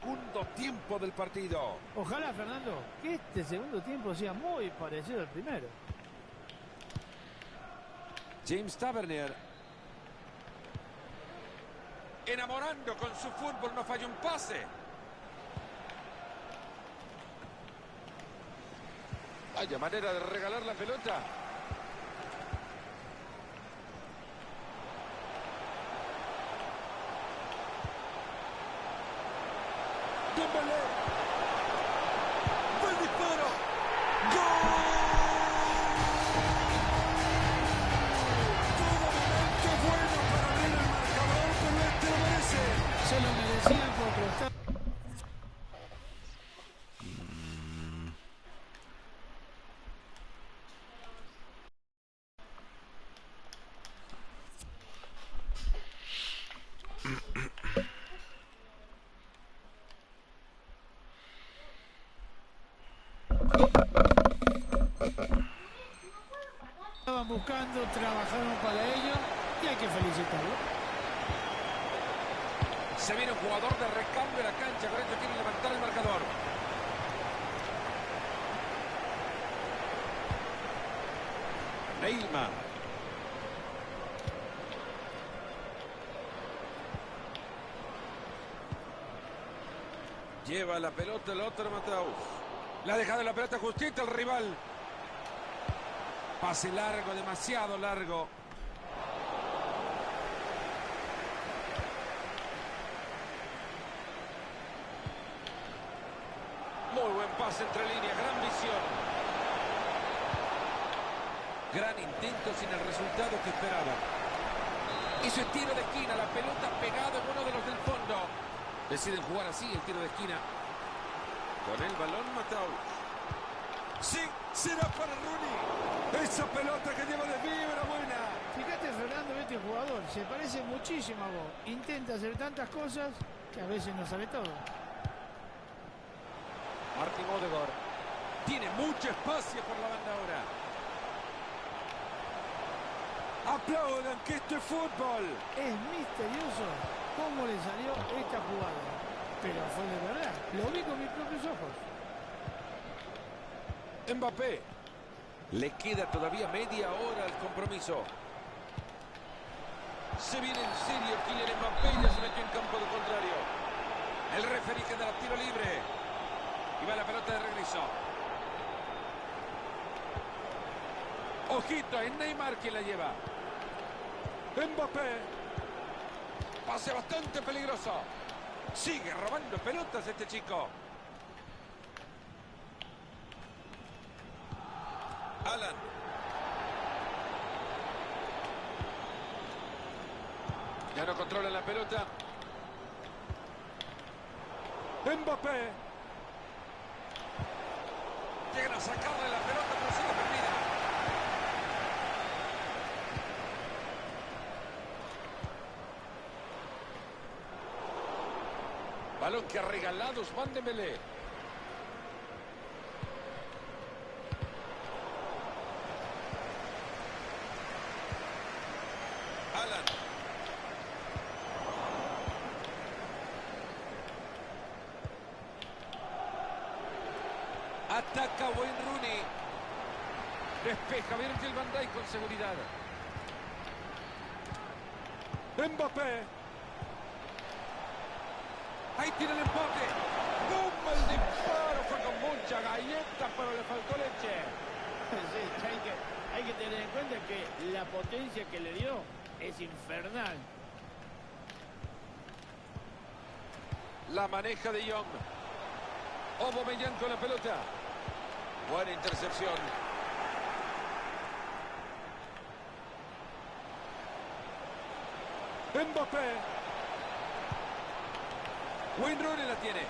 segundo tiempo del partido. Ojalá, Fernando, que este segundo tiempo sea muy parecido al primero. James Tavernier. Enamorando con su fútbol, no falla un pase. Vaya manera de regalar la pelota. Dembélé. Buen disparo. ¡Gol! Todo momento bueno para abrir el marcador, pero este lo merece. Se lo merecían por prestar. Estaban buscando, trabajaron para ello y hay que felicitarlo. Se viene un jugador de recambio en la cancha, con esto quiere levantar el marcador. Neymar. Lleva la pelota el otro Mateus. Le ha dejado la pelota justita al rival. Pase largo, demasiado largo. Muy buen pase entre líneas, gran visión. Gran intento sin el resultado que esperaba. Hizo el tiro de esquina, la pelota pegada en uno de los del fondo. Deciden jugar así el tiro de esquina. Con el balón Mateus. Sí, será para Rooney. Esa pelota que lleva de vibra buena. Fíjate, Fernando, este jugador se parece muchísimo a vos. Intenta hacer tantas cosas que a veces no sabe todo. Martin Odegaard. Tiene mucho espacio por la banda ahora. Aplaudan que esto es fútbol. Es misterioso cómo le salió esta jugada. Pero fue de verdad. Lo vi con mis propios ojos. Mbappé. Le queda todavía media hora al compromiso. Se viene en serio Kylian Mbappé, ya se metió en campo del contrario. El referí que da tiro libre. Y va la pelota de regreso. Ojito, es Neymar quien la lleva. Mbappé. Pase bastante peligroso. Sigue robando pelotas este chico. Alan. Ya no controla la pelota. Mbappé. Llegan a sacarle la pelota, pero sigue perdida. Balón que ha regalado Ousmane Dembélé. Alan. Ataca Wayne Rooney. Despeja Virgil van Dijk con seguridad. Mbappé. Ahí tiene el empate. ¡Bum! El disparo fue con mucha galleta, pero le faltó leche. Sí, hay que tener en cuenta que la potencia que le dio es infernal. La maneja de Jong. Aubameyang con la pelota. Buena intercepción. Mbappé. Wayne Rooney la tiene.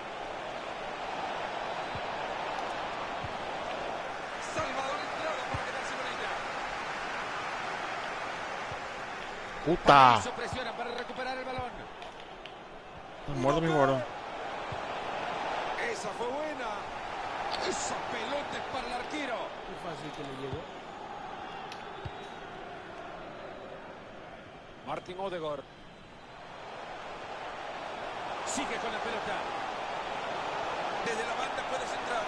Salvador entrado para quedarse con ella. Puta. Eso presiona para recuperar el balón. Me muerdo mi gordo. Esa fue buena. Esa pelota es para el arquero. Qué fácil que le llegó. Martin Odegaard. Sigue con la pelota. Desde la banda puede centrar.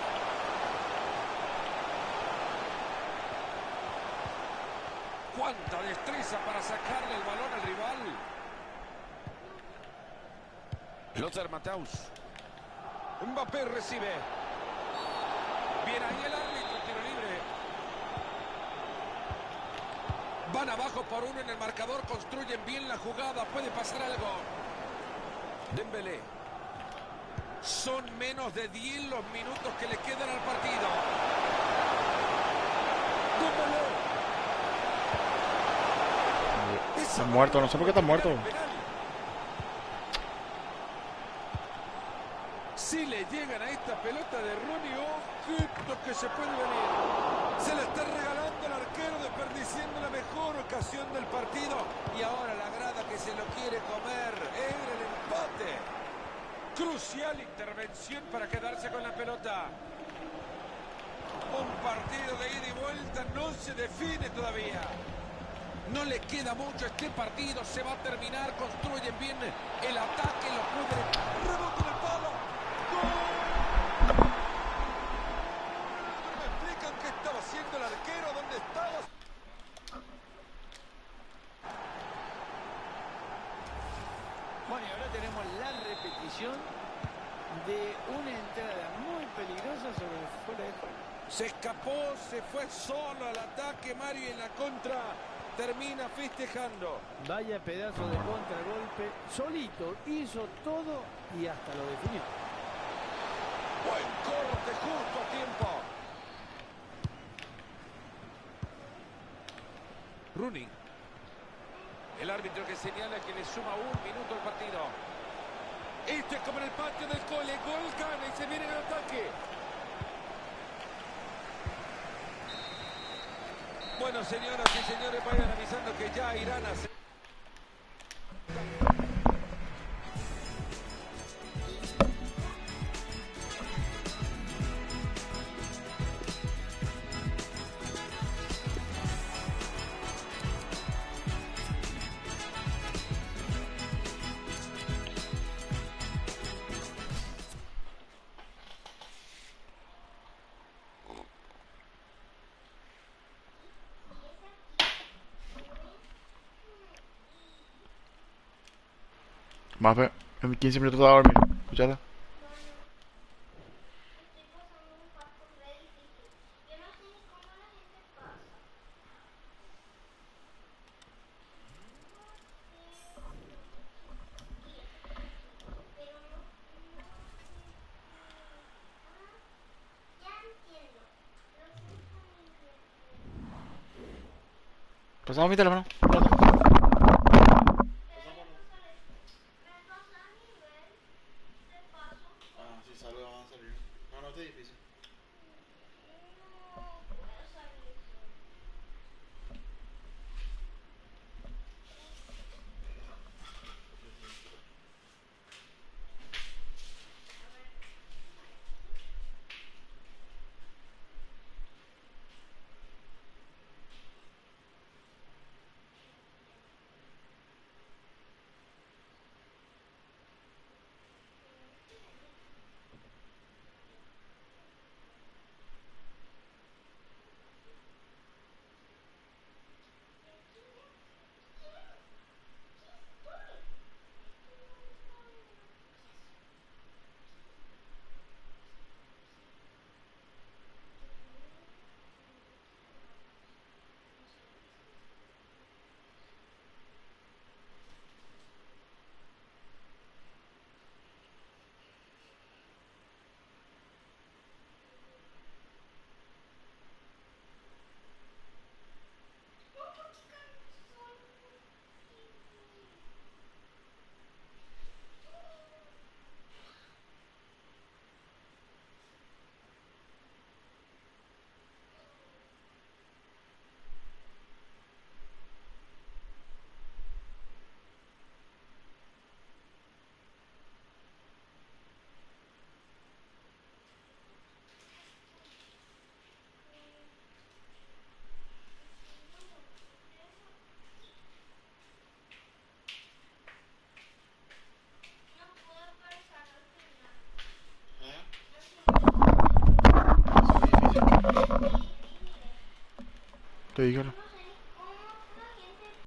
Cuánta destreza para sacarle el balón al rival. Lothar Matthaus. Mbappé recibe. Bien ahí el árbitro, tiro libre. Van abajo por uno en el marcador, construyen bien la jugada, puede pasar algo. Dembélé. Son menos de 10 los minutos que le quedan al partido. Dembélé. Está muerto, no sé por qué está muerto. Si le llegan a esta pelota de Rooney, ojito que se puede venir. Se la está regalando el arquero, desperdiciando la mejor ocasión del partido. Y ahora la grada que se lo quiere comer. Era el empate. Crucial intervención para quedarse con la pelota. Un partido de ida y vuelta no se define todavía. No le queda mucho a este partido, se va a terminar, construyen bien el ataque, lo pueden... ¡Rebote en el palo! ¡Gol! ¿Me explican qué estaba haciendo el arquero? ¿Dónde estaba? Bueno, y ahora tenemos la repetición de una entrada muy peligrosa sobre el fuera de juego. Se escapó, se fue solo al ataque, Mario, y en la contra termina festejando. Vaya pedazo de contragolpe, solito hizo todo y hasta lo definió. Buen corte, justo a tiempo. Rooney. El árbitro que señala que le suma 1 minuto al partido. Esto es como en el patio del cole. Gol gana y se viene en el ataque. Bueno, señoras y señores, vayan avisando que ya irán a hacer... Más en 15 minutos de dormir. Escuchate. Pasamos mi teléfono. Ah, si salgo van a salir. No, no, está difícil. Te dije, ¿no?